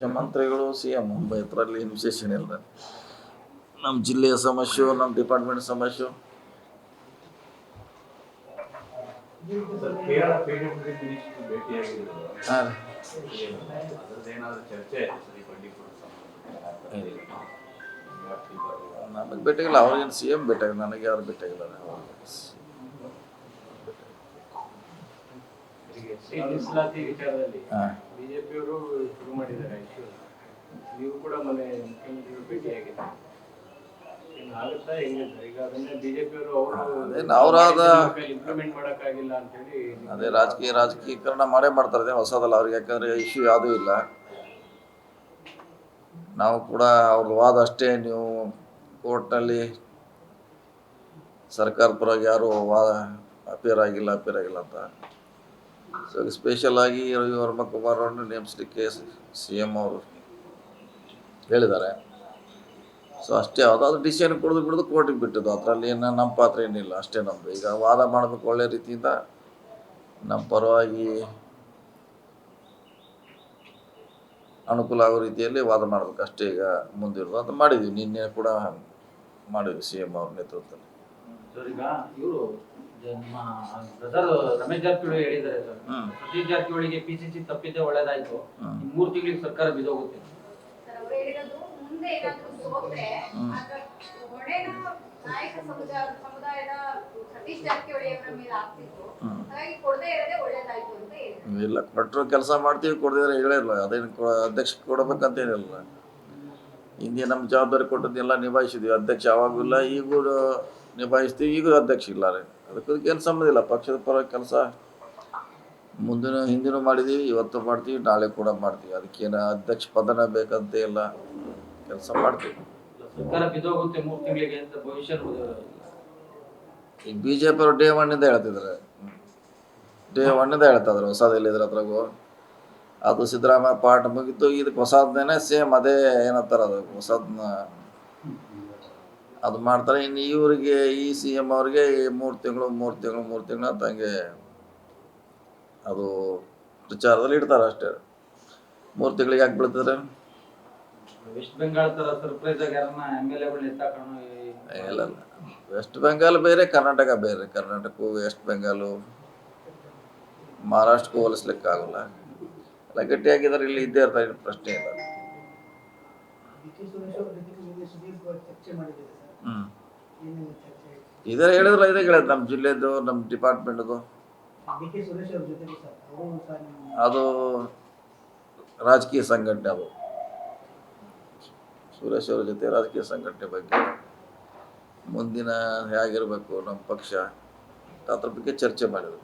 ಮುಖ್ಯಮಂತ್ರಿಗಳು ಸಿಎಂ ಇದರಲ್ಲಿ ವಿಶೇಷ ಏನಿಲ್ಲ. ನಮ್ಮ ಜಿಲ್ಲೆಯ ಸಮಸ್ಯೆ, ನಮ್ಮ ಡಿಪಾರ್ಟ್ಮೆಂಟ್ ಸಮಸ್ಯೆ. ನಮಗೆ ಭೇಟಿಗಿಲ್ಲ, ಅವ್ರಿಗೇನು ಸಿ ಎಂ ಭೇಟಿಯಾಗಿಲ್ಲ, ನನಗೆ ಯಾರು ಭೇಟಿಯಾಗಿಲ್ಲ. ಮೀಸಲಾತಿ ವಿಚಾರದಲ್ಲಿ ಬಿಜೆಪಿಯವರು ಶುರು ಮಾಡಿದ್ದಾರೆ ಇಶ್ಯೂ. ನೀವು ಕೂಡ ಮೊನ್ನೆ ಮುಖ್ಯಮಂತ್ರಿಗಳು ಭೇಟಿಯಾಗಿದ್ದಾರೆ. ಆಗುತ್ತಾ ಹೆಂಗಿದ್ದಾರೆ ಈಗ ಅದನ್ನೇ ಬಿಜೆಪಿಯವರು ಇಂಪ್ಲಿಮೆಂಟ್ ಮಾಡೋಕ್ಕಾಗಿಲ್ಲ ಅಂತ ಹೇಳಿ ಅದೇ ರಾಜಕೀಕರಣ ಮಾಡ್ತಾರೆ. ಹೊಸದಲ್ಲ ಅವ್ರಿಗೆ, ಯಾಕಂದ್ರೆ ಇಶ್ಯೂ ಯಾವುದೂ ಇಲ್ಲ. ನಾವು ಕೂಡ ಅವ್ರದ್ದು ವಾದ ಅಷ್ಟೇ. ನೀವು ಕೋರ್ಟ್ನಲ್ಲಿ ಸರ್ಕಾರ ಪರವಾಗಿ ಯಾರು ವಾದ ಅಪೇರ್ ಆಗಿಲ್ಲ ಅಂತ. ಸೊ ಸ್ಪೆಷಲ್ ಆಗಿ ರವಿ ವರ್ಮ ಕುಮಾರ್ ಅವರನ್ನು ನೇಮಿಸಲಿಕ್ಕೆ ಸಿ ಎಂ ಅವರು ಹೇಳಿದ್ದಾರೆ. ಸೊ ಅಷ್ಟೇ, ಅದು ಡಿಸಿಷನ್ ಬಿಡೋದು ಕೋರ್ಟಿಗೆ ಬಿಟ್ಟಿದ್ದು. ಅದರಲ್ಲಿ ಏನು ನಮ್ಮ ಪಾತ್ರ ಏನಿಲ್ಲ, ಅಷ್ಟೇ ನಮ್ಮದು. ಈಗ ವಾದ ಮಾಡಬೇಕು ಒಳ್ಳೆ ರೀತಿಯಿಂದ, ನಮ್ಮ ಪರವಾಗಿ ಅನುಕೂಲ ಆಗೋ ರೀತಿಯಲ್ಲಿ ವಾದ ಮಾಡಬೇಕು ಅಷ್ಟೇ. ಈಗ ಮುಂದಿರೋದು ಅಂತ ಮಾಡಿದ್ವಿ, ನಿನ್ನೆ ಕೂಡ ಮಾಡಿದ್ವಿ ಸಿ ಎಂ ಅವ್ರ ನೇತೃತ್ವದಲ್ಲಿ. ಈಗ ಇವರು ರಮೇಶ್ ಜಾರಕಿಹೊಳಿ ಹೇಳಿದ್ದಾರೆ ಸರ್, ಸತೀಶ್ ಜಾರಕಿಹೊಳಿಗೆ ಪಿಸಿಸಿ ತಪ್ಪಿದ್ದೆ ಒಳ್ಳೇದಾಯ್ತು, 3 ತಿಂಗಳಿಗೆ ಸರ್ಕಾರ ಬಿದ್ದೋಗುತ್ತೆ. ಇಲ್ಲ, ಕೊಟ್ಟರು ಕೆಲಸ ಮಾಡ್ತೀವಿ, ಕೊಡದಿದ್ರೆ ಹೇಳಿಲ್ಲ. ಅದೇನು ಅಧ್ಯಕ್ಷ ಕೊಡಬೇಕಂತೇನಿಲ್ಲ. ಹಿಂದೆ ನಮ್ಮ ಜವಾಬ್ದಾರಿ ಕೊಟ್ಟದ್ದೆಲ್ಲ ನಿಭಾಯಿಸಿದ್ವಿ. ಅಧ್ಯಕ್ಷ ಯಾವಾಗೂ ಇಲ್ಲ, ಈಗೂ ನಿಭಾಯಿಸ್ತೀವಿ. ಈಗೂ ಅಧ್ಯಕ್ಷ ಇಲ್ಲ ರೀ. ಅದಕ್ಕೇನು ಸಂಬಂಧ ಇಲ್ಲ. ಪಕ್ಷದ ಪರ ಕೆಲಸ ಹಿಂದಿನೂ ಮಾಡಿದ್ದೀವಿ, ಇವತ್ತು ಮಾಡ್ತೀವಿ, ನಾಳೆ ಕೂಡ ಮಾಡ್ತೀವಿ. ಅದಕ್ಕೇನು ಅಧ್ಯಕ್ಷ ಪದನ ಬೇಕಂತ ಇಲ್ಲ, ಕೆಲಸ ಮಾಡ್ತೀವಿ. ಈಗ ಬಿ ಜೆ ಪಿ ಅವರು ಡೇ 1 ಹೇಳ್ತಿದ್ದಾರೆ. ಡೇ 1 ಹೇಳ್ತಿದ್ರು ಹೊಸದೆಲ್ಲಿದ್ರೆ ಅದ್ರಾಗು. ಅದು ಸಿದ್ದರಾಮಯ್ಯ ಪಾಠ ಮುಗಿತು, ಇದಕ್ಕೆ ಹೊಸದನ್ನೇ ಸೇಮ್ ಅದೇ ಏನಂತಾರೆ, ಅದು ಹೊಸದನ್ನ ಅದು ಮಾಡ್ತಾರೆ. ಇನ್ನು ಇವರಿಗೆ, ಈ ಸಿ ಎಂ ಅವ್ರಿಗೆ 3 ತಿಂಗಳು ಅಂತ ಹಂಗೆ ಅದು ಪ್ರಚಾರದಲ್ಲಿ ಇಡ್ತಾರೆ ಅಷ್ಟೇ. 3 ತಿಂಗಳಿಗೆ ಯಾಕೆ ಬೀಳ್ತಿದ್ರೆ ವೆಸ್ಟ್ ಬೆಂಗಾಲ್ ತರ ಸರ್ಪ್ರೈಸ್ ಆಗಿ ಇಲ್ಲ. ವೆಸ್ಟ್ ಬೆಂಗಾಲ್ ಬೇರೆ, ಕರ್ನಾಟಕ ಬೇರೆ. ಕರ್ನಾಟಕಕ್ಕೂ ವೆಸ್ಟ್ ಬೆಂಗಾಲು ಮಹಾರಾಷ್ಟ್ರಕ್ಕೂ ಹೋಲಿಸ್ಲಿಕ್ಕೆ ಆಗೋಲ್ಲ. ಎಲ್ಲ ಗಟ್ಟಿಯಾಗಿದ್ದಾರೆ, ಇಲ್ಲಿ ಇದ್ದೇ ಇರ್ತಾರೆ, ಪ್ರಶ್ನೆ ಇಲ್ಲ. ಇದೇ ಹೇಳಿದ್ರೆ ಇದೇ ಹೇಳೋದು, ನಮ್ಮ ಜಿಲ್ಲೆದು, ನಮ್ಮ ಡಿಪಾರ್ಟ್ಮೆಂಟ್ದು. ಅದು ರಾಜಕೀಯ ಸಂಘಟನೆ. ಅದು ಸುರೇಶ್ ಅವ್ರ ಜೊತೆ ರಾಜಕೀಯ ಸಂಘಟನೆ ಬಗ್ಗೆ ಮುಂದಿನ ಹೇಗಿರಬೇಕು ನಮ್ಮ ಪಕ್ಷ, ಅದ್ರ ಬಗ್ಗೆ ಚರ್ಚೆ ಮಾಡಿದ್ರು.